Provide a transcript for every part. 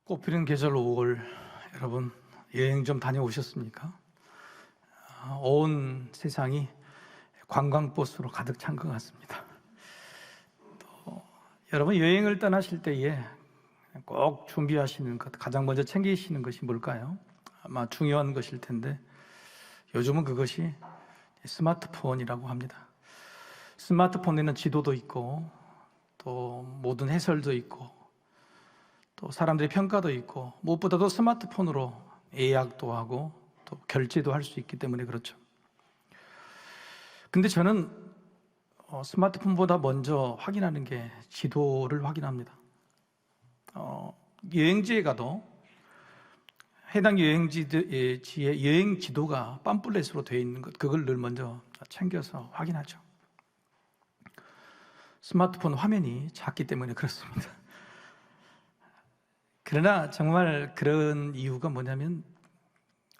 꽃피는 계절 5월, 여러분 여행 좀 다녀오셨습니까? 온 세상이 관광버스로 가득 찬 것 같습니다. 또 여러분 여행을 떠나실 때에 꼭 준비하시는 것, 가장 먼저 챙기시는 것이 뭘까요? 아마 중요한 것일 텐데 요즘은 그것이 스마트폰이라고 합니다. 스마트폰에는 지도도 있고 또 모든 해설도 있고 또 사람들의 평가도 있고 무엇보다도 스마트폰으로 예약도 하고 또 결제도 할 수 있기 때문에 그렇죠. 근데 저는 스마트폰보다 먼저 확인하는 게 지도를 확인합니다. 여행지에 가도 해당 여행지의 여행 지도가 팜플렛으로 되어 있는 것, 그걸 늘 먼저 챙겨서 확인하죠. 스마트폰 화면이 작기 때문에 그렇습니다. 그러나 정말 그런 이유가 뭐냐면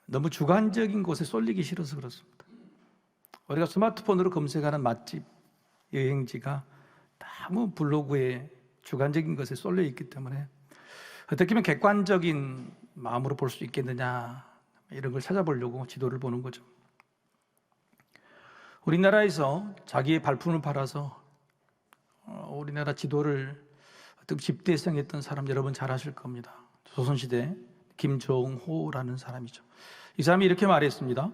너무 주관적인 곳에 쏠리기 싫어서 그렇습니다. 우리가 스마트폰으로 검색하는 맛집, 여행지가 너무 블로그에 주관적인 것에 쏠려 있기 때문에 어떻게 하면 객관적인 마음으로 볼 수 있겠느냐, 이런 걸 찾아보려고 지도를 보는 거죠. 우리나라에서 자기의 발품을 팔아서 우리나라 지도를 어떤 집대성했던 사람 여러분 잘 아실 겁니다. 조선시대 김종호라는 사람이죠. 이 사람이 이렇게 말했습니다.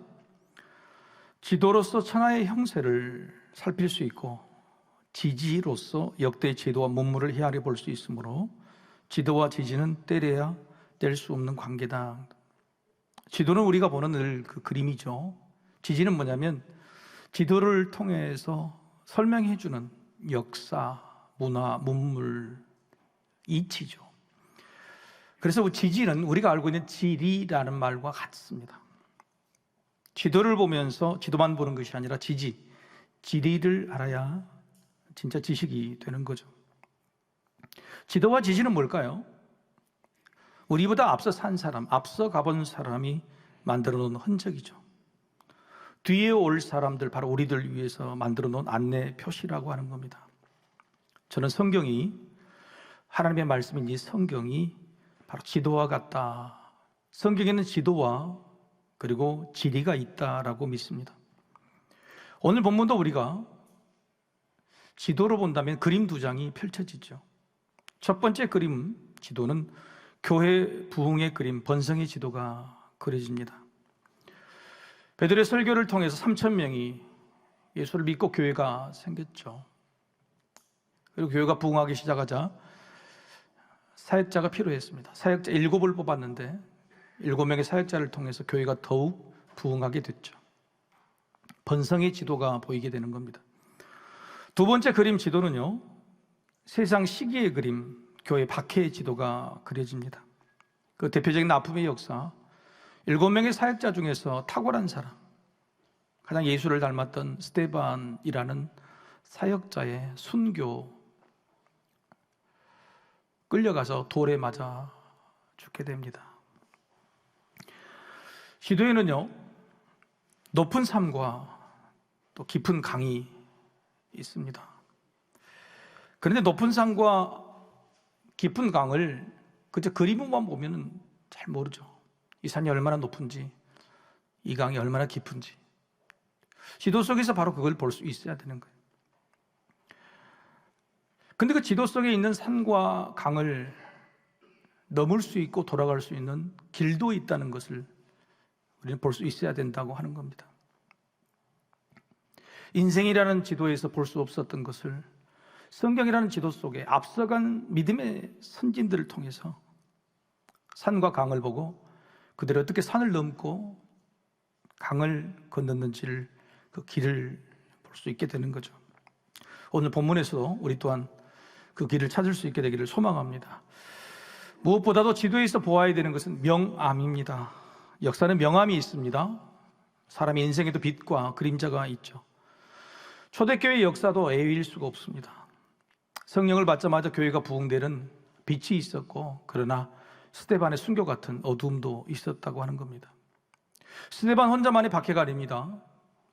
지도로서 천하의 형세를 살필 수 있고 지지로서 역대의 제도와 문물을 헤아려 볼 수 있으므로 지도와 지지는 떼려야 뗄 수 없는 관계다. 지도는 우리가 보는 늘 그 그림이죠. 지지는 뭐냐면 지도를 통해서 설명해 주는 역사, 문화, 문물, 이치죠. 그래서 지지는 우리가 알고 있는 지리라는 말과 같습니다. 지도를 보면서 지도만 보는 것이 아니라 지리를 알아야 진짜 지식이 되는 거죠. 지도와 지지는 뭘까요? 우리보다 앞서 산 사람, 앞서 가본 사람이 만들어 놓은 흔적이죠. 뒤에 올 사람들, 바로 우리들 위해서 만들어 놓은 안내 표시라고 하는 겁니다. 저는 성경이, 하나님의 말씀인 이 성경이 바로 지도와 같다. 성경에는 지도와 그리고 지리가 있다라고 믿습니다. 오늘 본문도 우리가 지도로 본다면 그림 두 장이 펼쳐지죠. 첫 번째 그림, 지도는 교회 부흥의 그림, 번성의 지도가 그려집니다. 베드로의 설교를 통해서 3,000명이 예수를 믿고 교회가 생겼죠. 그리고 교회가 부흥하기 시작하자 사역자가 필요했습니다. 사역자 7을 뽑았는데 7명의 사역자를 통해서 교회가 더욱 부흥하게 됐죠. 번성의 지도가 보이게 되는 겁니다. 두 번째 그림 지도는요, 세상 시기의 그림, 교회 박해의 지도가 그려집니다. 그 대표적인 아픔의 역사, 7명의 사역자 중에서 탁월한 사람, 가장 예수를 닮았던 스데반이라는 사역자의 순교, 끌려가서 돌에 맞아 죽게 됩니다. 지도에는요, 높은 산과 또 깊은 강이 있습니다. 그런데 높은 산과 깊은 강을 그저 그림만 보면 잘 모르죠. 이 산이 얼마나 높은지, 이 강이 얼마나 깊은지. 지도 속에서 바로 그걸 볼 수 있어야 되는 거예요. 근데 그 지도 속에 있는 산과 강을 넘을 수 있고 돌아갈 수 있는 길도 있다는 것을 우리는 볼 수 있어야 된다고 하는 겁니다. 인생이라는 지도에서 볼 수 없었던 것을 성경이라는 지도 속에 앞서간 믿음의 선진들을 통해서 산과 강을 보고 그들이 어떻게 산을 넘고 강을 건넜는지를, 그 길을 볼 수 있게 되는 거죠. 오늘 본문에서도 우리 또한 그 길을 찾을 수 있게 되기를 소망합니다. 무엇보다도 지도에서 보아야 되는 것은 명암입니다. 역사는 명암이 있습니다. 사람의 인생에도 빛과 그림자가 있죠. 초대교회의 역사도 예외일 수가 없습니다. 성령을 받자마자 교회가 부흥되는 빛이 있었고, 그러나 스데반의 순교 같은 어두움도 있었다고 하는 겁니다. 스데반 혼자만의 박해가 아닙니다.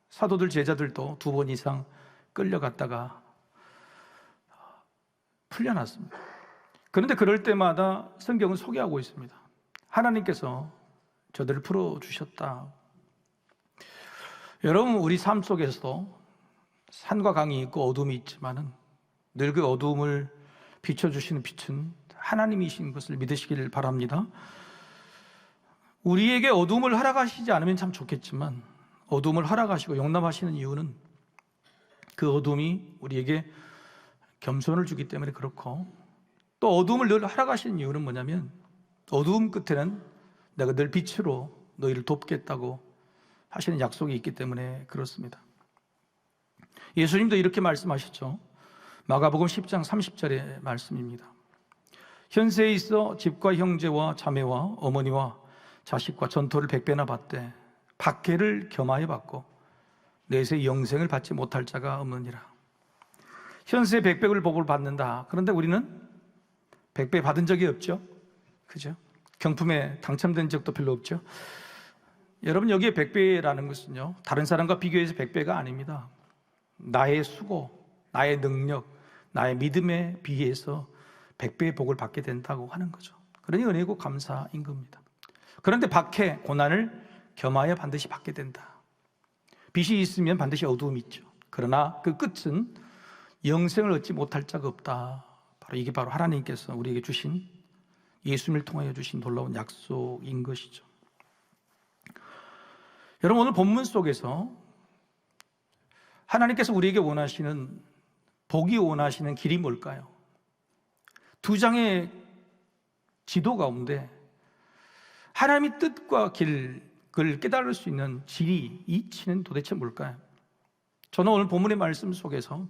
사도들, 제자들도 2번 이상 끌려갔다가 풀려났습니다. 그런데 그럴 때마다 성경은 소개하고 있습니다. 하나님께서 저들을 풀어주셨다. 여러분, 우리 삶 속에서도 산과 강이 있고 어둠이 있지만은 늘 그 어둠을 비춰주시는 빛은 하나님이신 것을 믿으시길 바랍니다. 우리에게 어둠을 허락하시지 않으면 참 좋겠지만 어둠을 허락하시고 용납하시는 이유는 그 어둠이 우리에게 겸손을 주기 때문에 그렇고, 또 어둠을 늘 허락하시는 이유는 뭐냐면 어두움 끝에는 내가 늘 빛으로 너희를 돕겠다고 하시는 약속이 있기 때문에 그렇습니다. 예수님도 이렇게 말씀하셨죠. 마가복음 10장 30절의 말씀입니다. 현세에 있어 집과 형제와 자매와 어머니와 자식과 전토를 100배나 받되 박해를 겸하여 받고 내세 영생을 받지 못할 자가 없느니라. 현세 100배를 복을 받는다. 그런데 우리는 100배 받은 적이 없죠. 그죠? 경품에 당첨된 적도 별로 없죠. 여러분, 여기에 100배라는 것은요, 다른 사람과 비교해서 100배가 아닙니다. 나의 수고, 나의 능력, 나의 믿음에 비해서 100배의 복을 받게 된다고 하는 거죠. 그러니 은혜고 감사인 겁니다. 그런데 박해, 고난을 겸하여 반드시 받게 된다. 빛이 있으면 반드시 어두움이 있죠. 그러나 그 끝은 영생을 얻지 못할 자가 없다. 이게 바로 하나님께서 우리에게 주신, 예수님을 통하여 주신 놀라운 약속인 것이죠. 여러분, 오늘 본문 속에서 하나님께서 우리에게 원하시는, 복이 원하시는 길이 뭘까요? 두 장의 지도 가운데 하나님의 뜻과 길을 깨달을 수 있는 지리, 이치는 도대체 뭘까요? 저는 오늘 본문의 말씀 속에서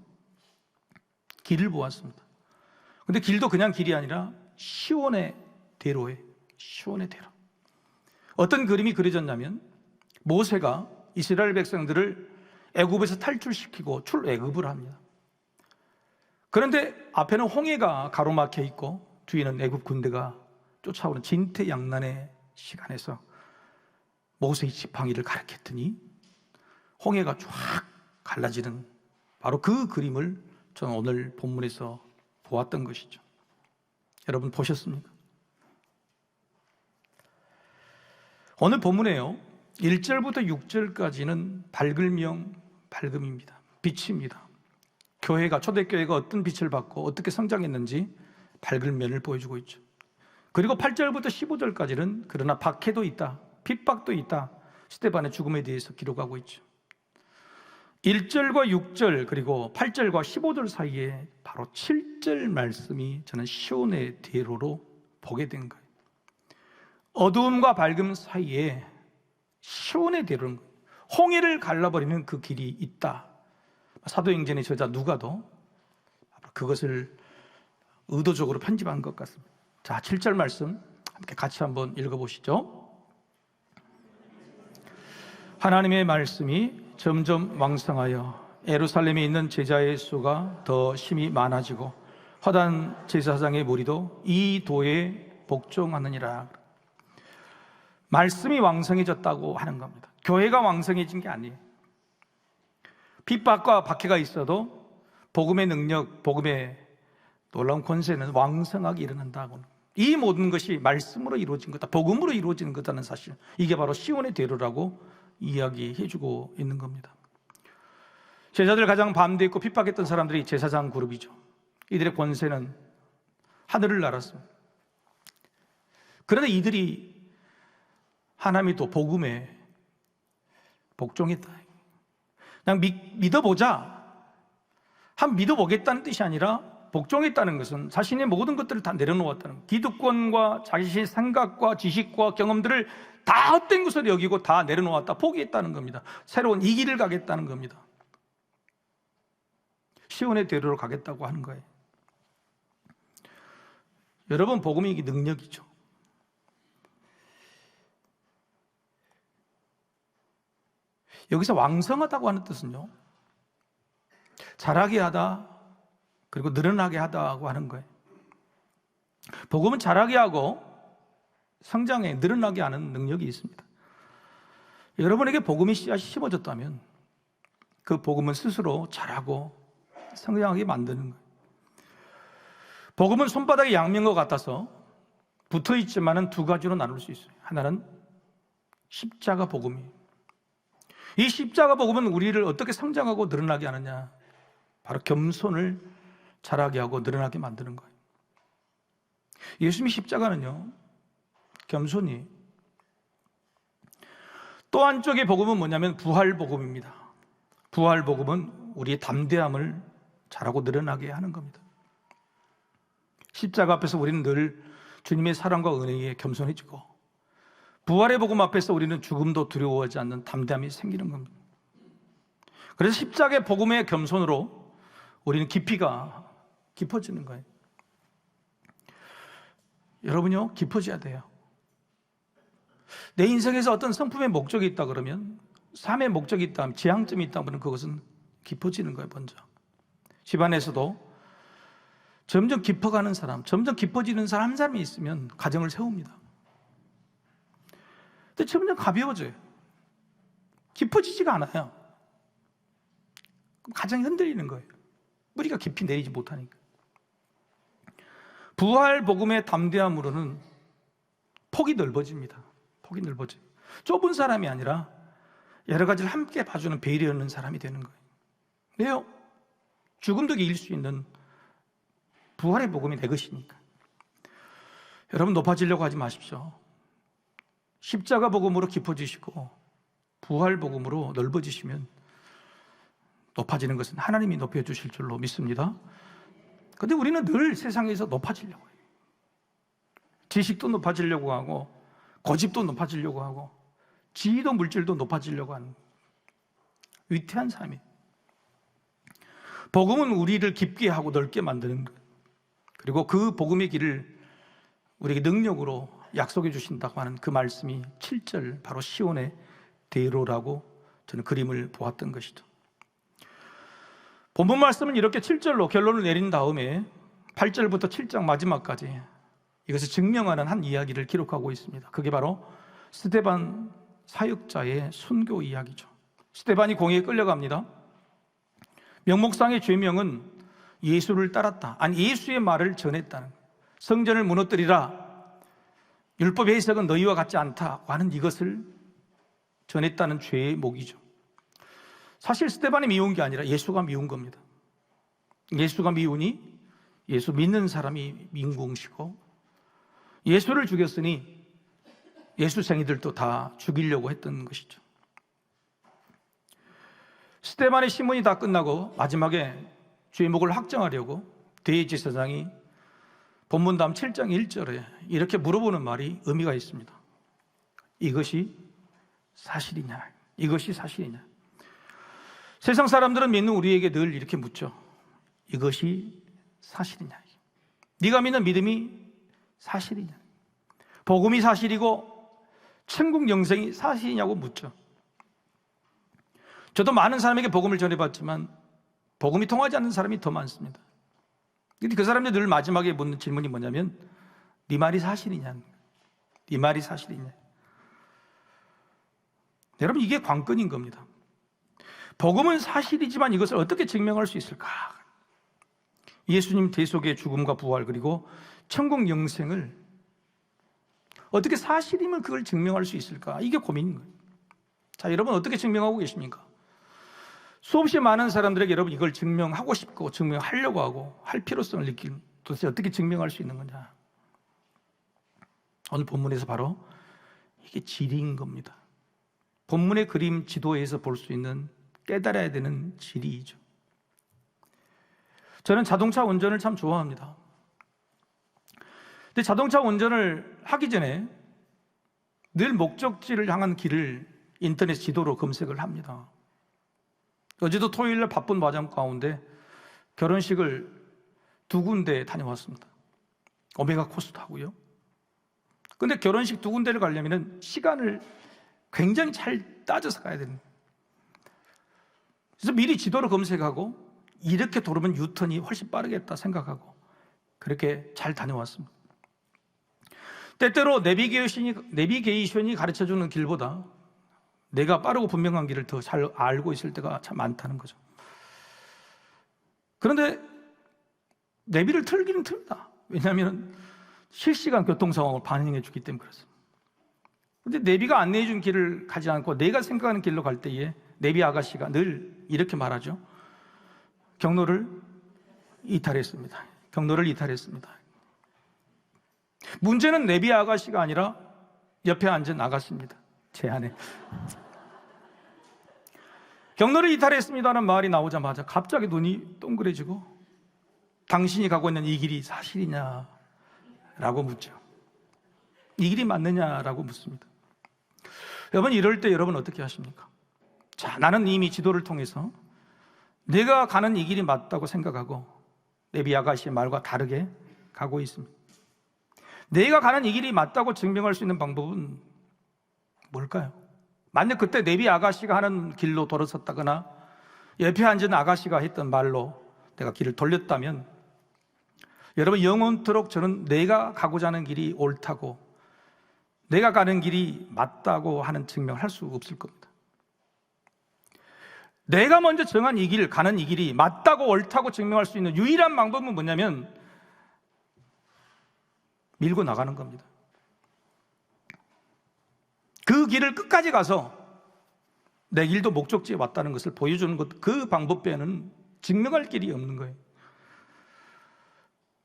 길을 보았습니다. 근데 길도 그냥 길이 아니라 시온의 대로예요. 시온의 대로. 어떤 그림이 그려졌냐면 모세가 이스라엘 백성들을 애굽에서 탈출시키고 출애굽을 합니다. 그런데 앞에는 홍해가 가로막혀 있고 뒤에는 애굽 군대가 쫓아오는 진퇴양난의 시간에서 모세의 지팡이를 가리켰더니 홍해가 쫙 갈라지는 바로 그 그림을 저는 오늘 본문에서 보았던 것이죠. 여러분 보셨습니까? 오늘 본문에요, 1절부터 6절까지는 밝음입니다. 빛입니다. 교회가, 초대교회가 어떤 빛을 받고 어떻게 성장했는지 밝은 면을 보여주고 있죠. 그리고 8절부터 15절까지는 그러나 박해도 있다, 핍박도 있다, 스데반의 죽음에 대해서 기록하고 있죠. 1절과 6절 그리고 8절과 15절 사이에 바로 7절 말씀이 저는 시온의 대로로 보게 된 거예요. 어두움과 밝음 사이에 시온의 대로는 거예요. 홍해를 갈라버리는 그 길이 있다. 사도행전의 저자 누가도 그것을 의도적으로 편집한 것 같습니다. 자, 7절 말씀 함께 같이 한번 읽어보시죠. 하나님의 말씀이 점점 왕성하여 예루살렘에 있는 제자의 수가 더 심히 많아지고 허단 제사장의 무리도 이 도에 복종하느니라. 말씀이 왕성해졌다고 하는 겁니다. 교회가 왕성해진 게 아니에요. 핍박과 박해가 있어도 복음의 능력, 복음의 놀라운 권세는 왕성하게 일어난다고. 이 모든 것이 말씀으로 이루어진 거다, 복음으로 이루어지는 거다는 사실, 이게 바로 시온의 대로라고 이야기해주고 있는 겁니다. 제자들 가장 반대했고 핍박했던 사람들이 제사장 그룹이죠. 이들의 권세는 하늘을 날았습니다. 그런데 이들이 하나님이 또 복음에 복종했다. 그냥 믿어보자, 한 믿어보겠다는 뜻이 아니라 복종했다는 것은 자신의 모든 것들을 다 내려놓았다는, 기득권과 자신의 생각과 지식과 경험들을 다 헛된 것으로 여기고 다 내려놓았다, 포기했다는 겁니다. 새로운 이 길을 가겠다는 겁니다. 시온의 대로로 가겠다고 하는 거예요. 여러분, 복음이 이게 능력이죠. 여기서 왕성하다고 하는 뜻은요, 자라게 하다, 그리고 늘어나게 하다고 하는 거예요. 복음은 자라게 하고 성장에 늘어나게 하는 능력이 있습니다. 여러분에게 복음이 씨앗이 심어졌다면 그 복음은 스스로 자라고 성장하게 만드는 거예요. 복음은 손바닥에 양면과 같아서 붙어있지만은 두 가지로 나눌 수 있어요. 하나는 십자가 복음이에요. 이 십자가 복음은 우리를 어떻게 성장하고 늘어나게 하느냐? 바로 겸손을 자라게 하고 늘어나게 만드는 거예요. 예수님의 십자가는요, 겸손이. 또 한쪽의 복음은 뭐냐면 부활 복음입니다. 부활 복음은 우리의 담대함을 자라고 늘어나게 하는 겁니다. 십자가 앞에서 우리는 늘 주님의 사랑과 은혜에 겸손해지고, 부활의 복음 앞에서 우리는 죽음도 두려워하지 않는 담대함이 생기는 겁니다. 그래서 십자가의 복음의 겸손으로 우리는 깊이가 깊어지는 거예요. 여러분요, 깊어져야 돼요. 내 인생에서 어떤 성품의 목적이 있다 그러면, 삶의 목적이 있다, 지향점이 있다 그러면 그것은 깊어지는 거예요. 먼저 집안에서도 점점 깊어가는 사람, 점점 깊어지는 사람 한 사람이 있으면 가정을 세웁니다. 근데 점점 가벼워져요. 깊어지지가 않아요. 그럼 가정이 흔들리는 거예요. 뿌리가 깊이 내리지 못하니까. 부활 복음의 담대함으로는 폭이 넓어집니다. 폭이 넓어져요. 좁은 사람이 아니라 여러 가지를 함께 봐주는 배려 있는 사람이 되는 거예요. 왜요? 죽음도 이길 수 있는 부활의 복음이 내 것이니까. 여러분, 높아지려고 하지 마십시오. 십자가 복음으로 깊어지시고 부활 복음으로 넓어지시면 높아지는 것은 하나님이 높여주실 줄로 믿습니다. 그런데 우리는 늘 세상에서 높아지려고 해요. 지식도 높아지려고 하고, 고집도 높아지려고 하고, 지위도 물질도 높아지려고 하는 위태한 삶이에요. 복음은 우리를 깊게 하고 넓게 만드는 거예요. 그리고 그 복음의 길을 우리에게 능력으로 약속해 주신다고 하는 그 말씀이 7절 바로 시온의 대로라고 저는 그림을 보았던 것이죠. 본문 말씀은 이렇게 7절로 결론을 내린 다음에 8절부터 7장 마지막까지 이것을 증명하는 한 이야기를 기록하고 있습니다. 그게 바로 스데반 사역자의 순교 이야기죠. 스데반이 공회에 끌려갑니다. 명목상의 죄명은 예수를 따랐다, 아니 예수의 말을 전했다는, 성전을 무너뜨리라, 율법의 해석은 너희와 같지 않다고 하는 이것을 전했다는 죄의 목이죠. 사실 스데반이 미운 게 아니라 예수가 미운 겁니다. 예수가 미우니 예수 믿는 사람이 민궁시고, 예수를 죽였으니 예수생이들도 다 죽이려고 했던 것이죠. 스데반의 신문이 다 끝나고 마지막에 죄목을 확정하려고 대제사장이 본문 다음 7장 1절에 이렇게 물어보는 말이 의미가 있습니다. 이것이 사실이냐? 이것이 사실이냐? 세상 사람들은 믿는 우리에게 늘 이렇게 묻죠. 이것이 사실이냐? 네가 믿는 믿음이 사실이냐? 복음이 사실이고 천국 영생이 사실이냐고 묻죠. 저도 많은 사람에게 복음을 전해봤지만 복음이 통하지 않는 사람이 더 많습니다. 근데 그 사람들이 늘 마지막에 묻는 질문이 뭐냐면, 네 말이 사실이냐? 네 말이 사실이냐? 여러분, 이게 관건인 겁니다. 복음은 사실이지만 이것을 어떻게 증명할 수 있을까? 예수님 대속의 죽음과 부활, 그리고 천국 영생을 어떻게 사실이면 그걸 증명할 수 있을까? 이게 고민인 거예요. 자, 여러분 어떻게 증명하고 계십니까? 수없이 많은 사람들에게 여러분 이걸 증명하고 싶고 증명하려고 하고 할 필요성을 느끼는, 도대체 어떻게 증명할 수 있는 거냐? 오늘 본문에서 바로 이게 진리인 겁니다. 본문의 그림 지도에서 볼 수 있는, 깨달아야 되는 진리이죠. 저는 자동차 운전을 참 좋아합니다. 근데 자동차 운전을 하기 전에 늘 목적지를 향한 길을 인터넷 지도로 검색을 합니다. 어제도 토요일날 바쁜 과정 가운데 결혼식을 2군데 다녀왔습니다. 오메가 코스도 하고요. 근데 결혼식 2군데를 가려면 시간을 굉장히 잘 따져서 가야 됩니다. 그래서 미리 지도를 검색하고 이렇게 돌으면 유턴이 훨씬 빠르겠다 생각하고 그렇게 잘 다녀왔습니다. 때때로 내비게이션이 가르쳐주는 길보다 내가 빠르고 분명한 길을 더 잘 알고 있을 때가 참 많다는 거죠. 그런데 내비를 틀기는 틉니다. 왜냐하면 실시간 교통 상황을 반영해 주기 때문에 그렇습니다. 근데 내비가 안내해 준 길을 가지 않고 내가 생각하는 길로 갈 때에 내비 아가씨가 늘 이렇게 말하죠. 경로를 이탈했습니다. 경로를 이탈했습니다. 문제는 내비 아가씨가 아니라 옆에 앉은 아가씨입니다. 제 안에. 경로를 이탈했습니다라는 말이 나오자마자 갑자기 눈이 동그래지고 당신이 가고 있는 이 길이 사실이냐? 라고 묻죠. 이 길이 맞느냐라고 묻습니다. 여러분, 이럴 때 여러분 어떻게 하십니까? 자, 나는 이미 지도를 통해서 내가 가는 이 길이 맞다고 생각하고 내비 아가씨의 말과 다르게 가고 있습니다. 내가 가는 이 길이 맞다고 증명할 수 있는 방법은 뭘까요? 만약 그때 내비 아가씨가 하는 길로 돌아섰다거나 옆에 앉은 아가씨가 했던 말로 내가 길을 돌렸다면 여러분, 영원토록 저는 내가 가고자 하는 길이 옳다고, 내가 가는 길이 맞다고 하는 증명을 할 수 없을 겁니다. 내가 먼저 정한 이 길, 가는 이 길이 맞다고 옳다고 증명할 수 있는 유일한 방법은 뭐냐면 밀고 나가는 겁니다. 그 길을 끝까지 가서 내 길도 목적지에 왔다는 것을 보여주는 것, 그 방법 외에는 증명할 길이 없는 거예요.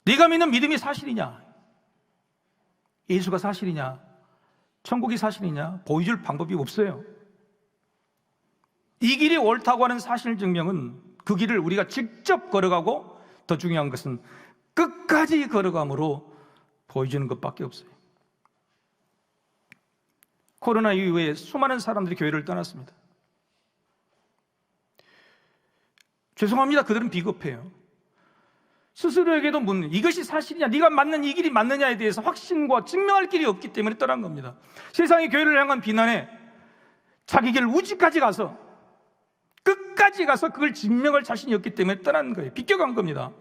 네가 믿는 믿음이 사실이냐? 예수가 사실이냐? 천국이 사실이냐? 보여줄 방법이 없어요. 이 길이 옳다고 하는 사실 증명은 그 길을 우리가 직접 걸어가고 더 중요한 것은 끝까지 걸어감으로 보여주는 것밖에 없어요. 코로나 이후에 수많은 사람들이 교회를 떠났습니다. 죄송합니다. 그들은 비겁해요. 스스로에게도 묻는, 이것이 사실이냐, 네가 맞는 이 길이 맞느냐에 대해서 확신과 증명할 길이 없기 때문에 떠난 겁니다. 세상의 교회를 향한 비난에 자기 길 우지까지 가서 끝까지 가서 그걸 증명할 자신이 없기 때문에 떠난 거예요. 비껴간 겁니다.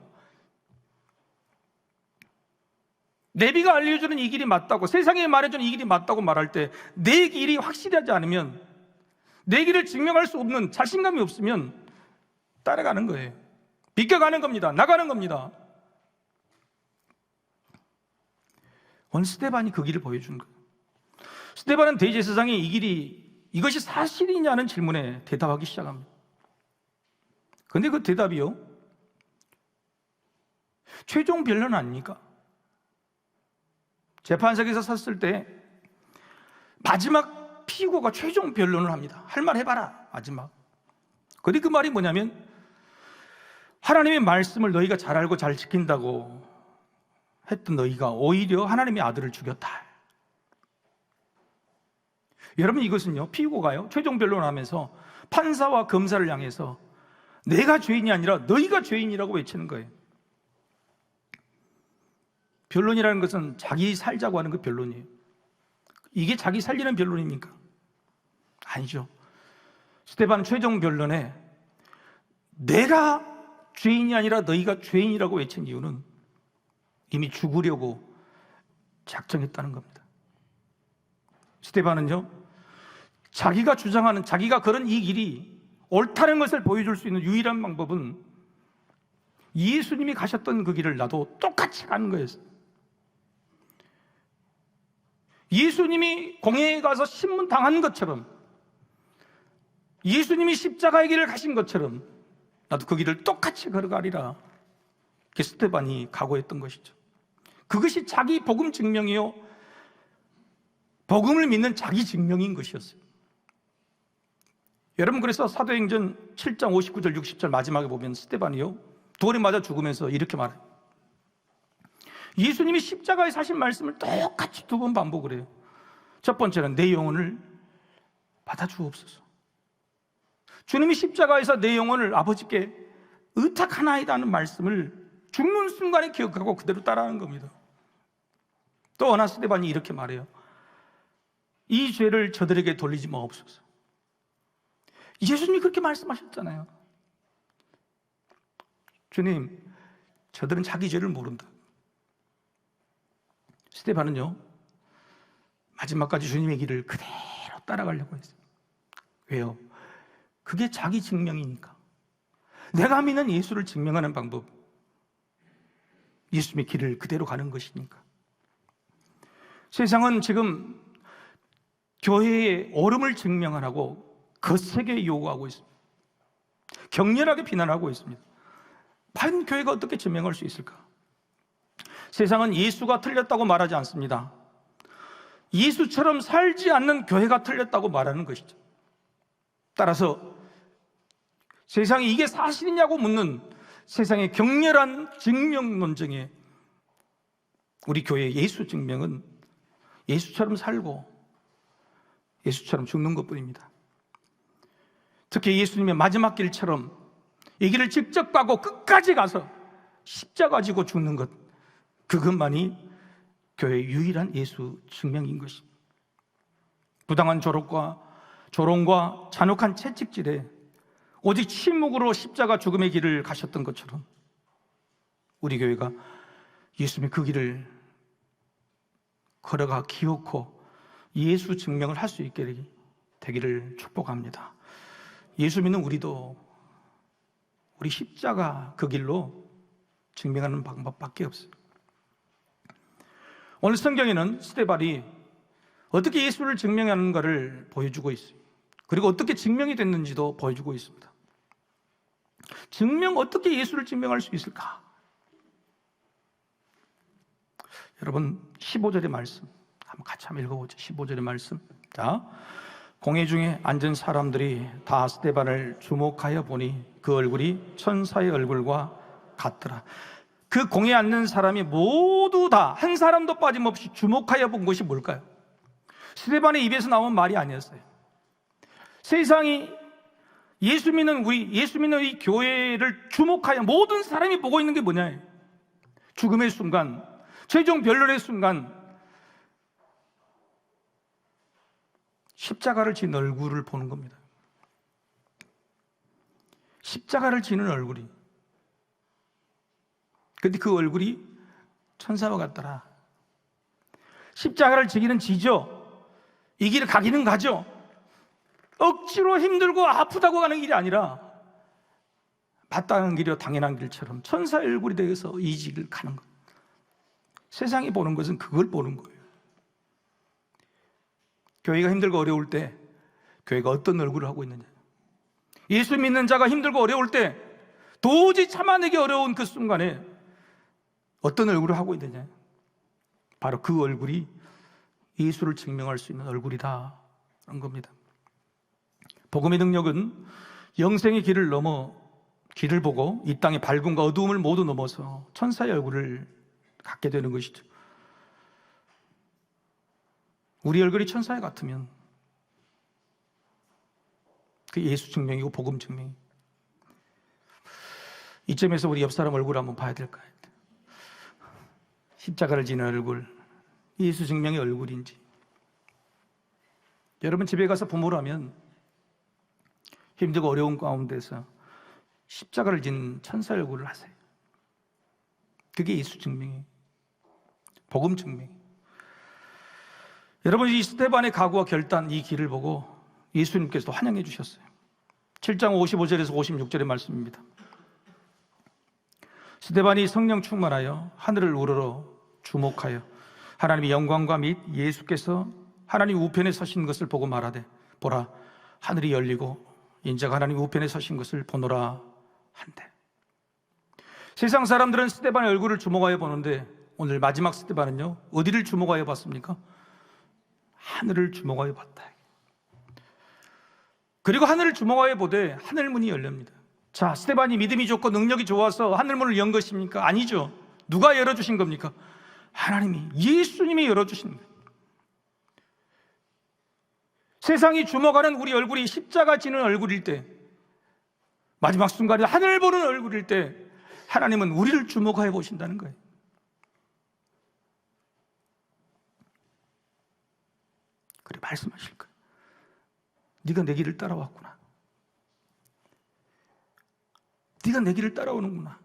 내비가 알려주는 이 길이 맞다고, 세상이 말해주는 이 길이 맞다고 말할 때 내 길이 확실하지 않으면, 내 길을 증명할 수 없는 자신감이 없으면 따라가는 거예요. 비껴가는 겁니다. 나가는 겁니다. 오늘 스데반이 그 길을 보여준 거예요. 스데반은 대제사장이 이 길이, 이것이 사실이냐는 질문에 대답하기 시작합니다. 그런데 그 대답이요, 최종 변론 아닙니까? 재판석에서 섰을 때 마지막 피고가 최종 변론을 합니다. 할 말 해봐라, 마지막. 그런데 그 말이 뭐냐면, 하나님의 말씀을 너희가 잘 알고 잘 지킨다고 했던 너희가 오히려 하나님의 아들을 죽였다. 여러분, 이것은요, 피고가요, 최종 변론하면서 판사와 검사를 향해서 내가 죄인이 아니라 너희가 죄인이라고 외치는 거예요. 변론이라는 것은 자기 살자고 하는 그 변론이에요. 이게 자기 살리는 변론입니까? 아니죠. 스데반은 최종 변론에 내가 죄인이 아니라 너희가 죄인이라고 외친 이유는 이미 죽으려고 작정했다는 겁니다. 스데반은요, 자기가 주장하는, 자기가 걸은 이 길이 옳다는 것을 보여줄 수 있는 유일한 방법은 예수님이 가셨던 그 길을 나도 똑같이 가는 거였어요. 예수님이 공회에 가서 신문 당한 것처럼, 예수님이 십자가의 길을 가신 것처럼 나도 그 길을 똑같이 걸어가리라. 그게 스데반이 각오했던 것이죠. 그것이 자기 복음 증명이요, 복음을 믿는 자기 증명인 것이었어요. 여러분, 그래서 사도행전 7장 59절 60절 마지막에 보면 스데반이요, 돌에 맞아 죽으면서 이렇게 말해요. 예수님이 십자가에 사신 말씀을 똑같이 두 번 반복을 해요. 첫 번째는 내 영혼을 받아주옵소서. 주님이 십자가에서 내 영혼을 아버지께 의탁하나이다는 말씀을 죽는 순간에 기억하고 그대로 따라하는 겁니다. 또 하나 스데반이 이렇게 말해요. 이 죄를 저들에게 돌리지 마옵소서. 예수님이 그렇게 말씀하셨잖아요. 주님, 저들은 자기 죄를 모른다. 스데반은요, 마지막까지 주님의 길을 그대로 따라가려고 했어요. 왜요? 그게 자기 증명이니까. 내가 믿는 예수를 증명하는 방법, 예수님의 길을 그대로 가는 것이니까. 세상은 지금 교회의 옳음을 증명하라고 거세게 요구하고 있습니다. 격렬하게 비난하고 있습니다. 과연 교회가 어떻게 증명할 수 있을까? 세상은 예수가 틀렸다고 말하지 않습니다. 예수처럼 살지 않는 교회가 틀렸다고 말하는 것이죠. 따라서 세상이 이게 사실이냐고 묻는 세상의 격렬한 증명 논쟁에 우리 교회의 예수 증명은 예수처럼 살고 예수처럼 죽는 것뿐입니다. 특히 예수님의 마지막 길처럼 이 길을 직접 가고 끝까지 가서 십자가 지고 죽는 것, 그것만이 교회의 유일한 예수 증명인 것입니다. 부당한 조롱과 잔혹한 채찍질에 오직 침묵으로 십자가 죽음의 길을 가셨던 것처럼 우리 교회가 예수님의 그 길을 걸어가 기어코 예수 증명을 할 수 있게 되기를 축복합니다. 예수 믿는 우리도 우리 십자가 그 길로 증명하는 방법밖에 없어요. 오늘 성경에는 스데반이 어떻게 예수를 증명하는가를 보여주고 있어요. 그리고 어떻게 증명이 됐는지도 보여주고 있습니다. 어떻게 예수를 증명할 수 있을까? 여러분 15절의 말씀 한번 같이 한번 읽어보죠. 15절의 말씀. 자, 공회 중에 앉은 사람들이 다 스데반을 주목하여 보니 그 얼굴이 천사의 얼굴과 같더라. 그 공회에 앉는 사람이 모두 다 한 사람도 빠짐없이 주목하여 본 것이 뭘까요? 스데반의 입에서 나온 말이 아니었어요. 세상이 예수 믿는 이 교회를 주목하여 모든 사람이 보고 있는 게 뭐냐? 죽음의 순간, 최종 변론의 순간, 십자가를 진 얼굴을 보는 겁니다. 십자가를 지는 얼굴이. 근데 그 얼굴이 천사와 같더라. 십자가를 지기는 지죠. 이 길을 가기는 가죠. 억지로 힘들고 아프다고 가는 길이 아니라 마땅한 길이요 당연한 길처럼 천사의 얼굴이 되어서 이 길을 가는 것. 세상이 보는 것은 그걸 보는 거예요. 교회가 힘들고 어려울 때 교회가 어떤 얼굴을 하고 있느냐. 예수 믿는 자가 힘들고 어려울 때 도저히 참아내기 어려운 그 순간에 어떤 얼굴을 하고 있느냐. 바로 그 얼굴이 예수를 증명할 수 있는 얼굴이다 하는 겁니다. 복음의 능력은 영생의 길을 보고 이 땅의 밝음과 어두움을 모두 넘어서 천사의 얼굴을 갖게 되는 것이죠. 우리 얼굴이 천사에 같으면 그 예수 증명이고 복음 증명이. 이점에서 우리 옆 사람 얼굴 한번 봐야 될까요? 십자가를 지는 얼굴, 예수 증명의 얼굴인지. 여러분 집에 가서 부모라면 힘들고 어려운 가운데서 십자가를 진 천사의 얼굴을 하세요. 그게 예수 증명이에요. 복음 증명이에요. 여러분 이 스데반의 각오와 결단, 이 길을 보고 예수님께서도 환영해 주셨어요. 7장 55절에서 56절의 말씀입니다. 스데반이 성령 충만하여 하늘을 우러러 주목하여 하나님의 영광과 및 예수께서 하나님 우편에 서신 것을 보고 말하되 보라 하늘이 열리고 인자가 하나님 우편에 서신 것을 보노라 한대. 세상 사람들은 스데반의 얼굴을 주목하여 보는데 오늘 마지막 스데반은요 어디를 주목하여 봤습니까? 하늘을 주목하여 봤다. 그리고 하늘을 주목하여 보되 하늘문이 열립니다. 자, 스데반이 믿음이 좋고 능력이 좋아서 하늘문을 연 것입니까? 아니죠. 누가 열어주신 겁니까? 하나님이, 예수님이 열어주신 거예요. 세상이 주목하는 우리 얼굴이 십자가 지는 얼굴일 때, 마지막 순간에 하늘 보는 얼굴일 때 하나님은 우리를 주목하여 보신다는 거예요. 그래 말씀하실 거예요. 네가 내 길을 따라왔구나. 네가 내 길을 따라오는구나.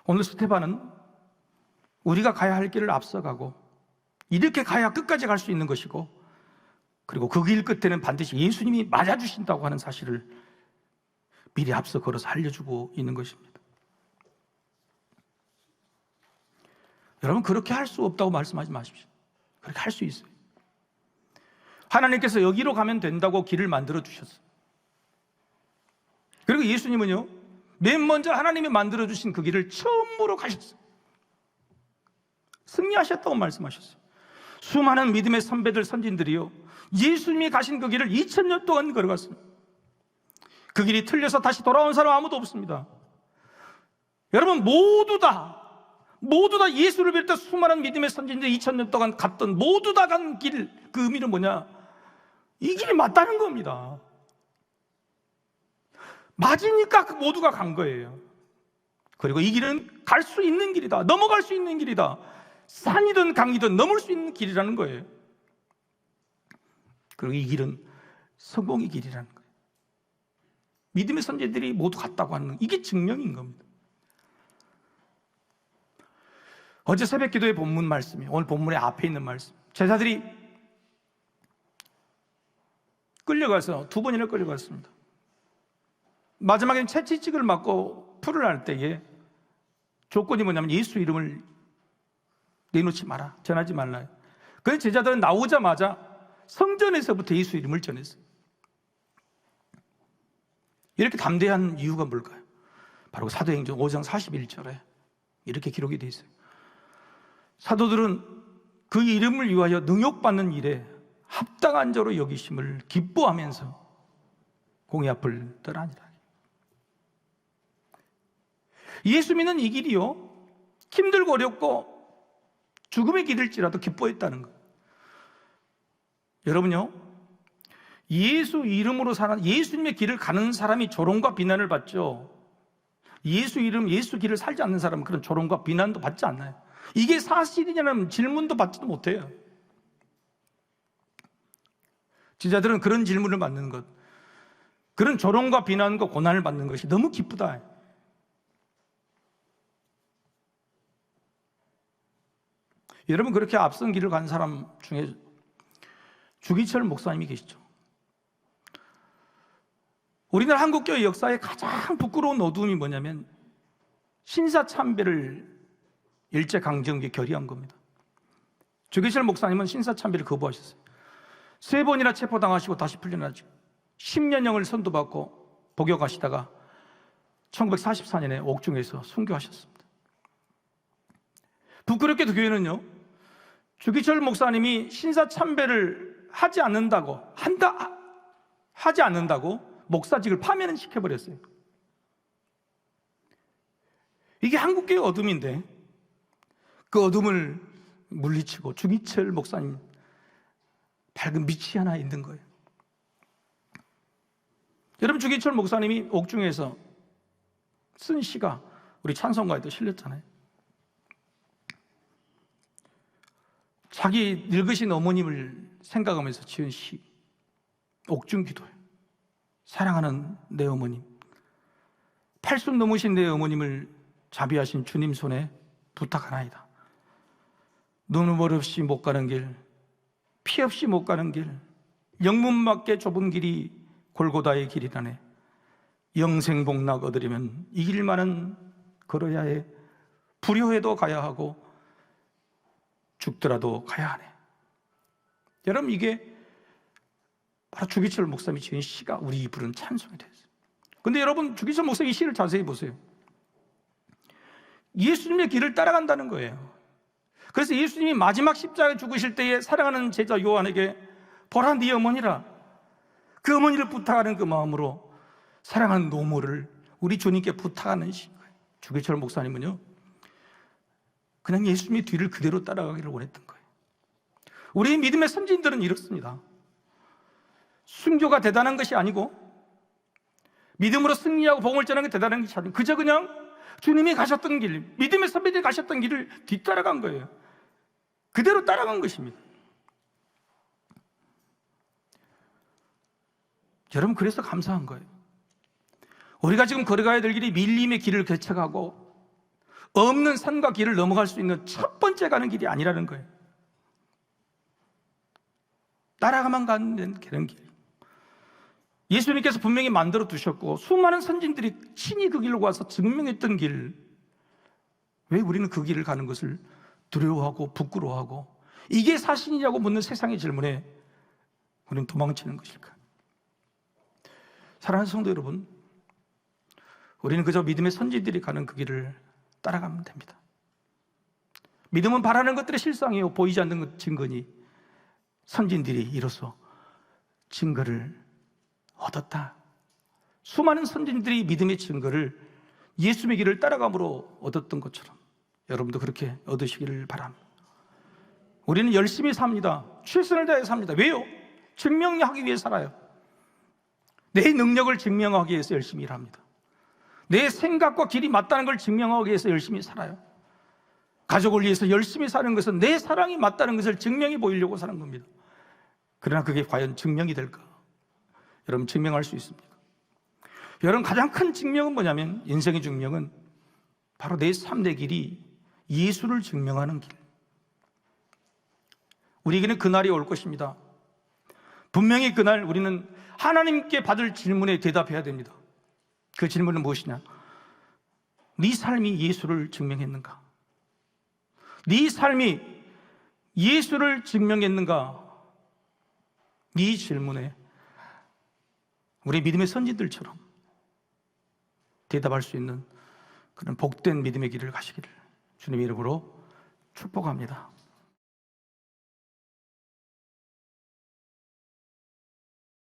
오늘 스데반은 우리가 가야 할 길을 앞서가고 이렇게 가야 끝까지 갈 수 있는 것이고, 그리고 그 길 끝에는 반드시 예수님이 맞아주신다고 하는 사실을 미리 앞서 걸어서 알려주고 있는 것입니다. 여러분, 그렇게 할 수 없다고 말씀하지 마십시오. 그렇게 할 수 있어요. 하나님께서 여기로 가면 된다고 길을 만들어 주셨어요. 그리고 예수님은요, 맨 먼저 하나님이 만들어 주신 그 길을 처음으로 가셨어요. 승리하셨다고 말씀하셨어요. 수많은 믿음의 선배들, 선진들이요, 예수님이 가신 그 길을 2000년 동안 걸어갔습니다. 그 길이 틀려서 다시 돌아온 사람 아무도 없습니다. 여러분, 모두 다 예수를 비롯해 수많은 믿음의 선진들이 2000년 동안 갔던, 모두 다 간 길, 그 의미는 뭐냐? 이 길이 맞다는 겁니다. 맞으니까 그 모두가 간 거예요. 그리고 이 길은 갈 수 있는 길이다, 넘어갈 수 있는 길이다, 산이든 강이든 넘을 수 있는 길이라는 거예요. 그리고 이 길은 성공의 길이라는 거예요. 믿음의 선지자들이 모두 갔다고 하는, 이게 증명인 겁니다. 어제 새벽 기도의 본문 말씀이, 오늘 본문의 앞에 있는 말씀, 제자들이 끌려가서 2번이나 끌려갔습니다. 마지막에는 채찍을 맞고 풀을 할 때에 조건이 뭐냐면 예수 이름을 내놓지 마라, 전하지 말라. 그래서 제자들은 나오자마자 성전에서부터 예수 이름을 전했어요. 이렇게 담대한 이유가 뭘까요? 바로 사도행전 5장 41절에 이렇게 기록이 되어 있어요. 사도들은 그 이름을 위하여 능욕받는 일에 합당한 자로 여기심을 기뻐하면서 공의 앞을 떠나니라. 예수 믿는 이 길이요, 힘들고 어렵고 죽음의 길일지라도 기뻐했다는 거예요. 여러분요, 예수 이름으로 사는, 예수님의 길을 가는 사람이 조롱과 비난을 받죠. 예수 이름, 예수 길을 살지 않는 사람은 그런 조롱과 비난도 받지 않나요? 이게 사실이냐는 질문도 받지도 못해요. 제자들은 그런 질문을 받는 것, 그런 조롱과 비난과 고난을 받는 것이 너무 기쁘다. 여러분, 그렇게 앞선 길을 간 사람 중에 주기철 목사님이 계시죠. 우리나라 한국교회 역사의 가장 부끄러운 어두움이 뭐냐면 신사참배를 일제강점기에 결의한 겁니다. 주기철 목사님은 신사참배를 거부하셨어요. 3번이나 체포당하시고 다시 풀려나죠. 10년형을 선도받고 복역하시다가 1944년에 옥중에서 순교하셨습니다. 부끄럽게도 교회는요, 주기철 목사님이 신사참배를 하지 않는다고 목사직을 파면을 시켜버렸어요. 이게 한국교회 어둠인데 그 어둠을 물리치고 주기철 목사님 밝은 빛이 하나 있는 거예요. 여러분, 주기철 목사님이 옥중에서 쓴 시가 우리 찬송가에도 실렸잖아요. 자기 늙으신 어머님을 생각하면서 지은 시, 옥중기도예요. 사랑하는 내 어머님, 80 넘으신 내 어머님을 자비하신 주님 손에 부탁하나이다. 눈물 없이 못 가는 길, 피 없이 못 가는 길, 영문밖에 좁은 길이 골고다의 길이라네. 영생복락 얻으려면 이 길만은 걸어야 해. 불효해도 가야 하고 죽더라도 가야 하네. 여러분, 이게 바로 주기철 목사님이 지은 시가 우리 부른 찬송이 됐어요. 근데 여러분, 주기철 목사님 이 시를 자세히 보세요. 예수님의 길을 따라간다는 거예요. 그래서 예수님이 마지막 십자가에 죽으실 때에 사랑하는 제자 요한에게 보라 네 어머니라, 그 어머니를 부탁하는 그 마음으로 사랑하는 노모를 우리 주님께 부탁하는 시인 거예요. 주기철 목사님은요, 그냥 예수님의 뒤를 그대로 따라가기를 원했던 거예요. 우리 믿음의 선진들은 이렇습니다. 순교가 대단한 것이 아니고 믿음으로 승리하고 복음을 전하는 게 대단한 것이 아니고 그저 그냥 주님이 가셨던 길, 믿음의 선배들이 가셨던 길을 뒤따라간 거예요. 그대로 따라간 것입니다. 여러분, 그래서 감사한 거예요. 우리가 지금 걸어가야 될 길이 밀림의 길을 개척하고 없는 산과 길을 넘어갈 수 있는 첫 번째 가는 길이 아니라는 거예요. 따라가만 가는 그런 길. 예수님께서 분명히 만들어 두셨고 수많은 선진들이 친히 그 길로 와서 증명했던 길, 왜 우리는 그 길을 가는 것을 두려워하고 부끄러워하고 이게 사실이냐고 묻는 세상의 질문에 우리는 도망치는 것일까? 사랑하는 성도 여러분, 우리는 그저 믿음의 선지들이 가는 그 길을 따라가면 됩니다. 믿음은 바라는 것들의 실상이요 보이지 않는 증거니 선진들이 이로써 증거를 얻었다. 수많은 선진들이 믿음의 증거를 예수의 길을 따라감으로 얻었던 것처럼 여러분도 그렇게 얻으시기를 바랍니다. 우리는 열심히 삽니다. 최선을 다해 삽니다. 왜요? 증명하기 위해 살아요. 내 능력을 증명하기 위해서 열심히 일합니다. 내 생각과 길이 맞다는 걸 증명하기 위해서 열심히 살아요. 가족을 위해서 열심히 사는 것은 내 사랑이 맞다는 것을 증명해 보이려고 사는 겁니다. 그러나 그게 과연 증명이 될까? 여러분, 증명할 수 있습니까? 여러분, 가장 큰 증명은 뭐냐면, 인생의 증명은 바로 내 삶의 길이 예수를 증명하는 길. 우리에게는 그날이 올 것입니다. 분명히 그날 우리는 하나님께 받을 질문에 대답해야 됩니다. 그 질문은 무엇이냐? 네 삶이 예수를 증명했는가? 네 삶이 예수를 증명했는가? 이 질문에 우리 믿음의 선지들처럼 대답할 수 있는 그런 복된 믿음의 길을 가시기를 주님의 이름으로 축복합니다.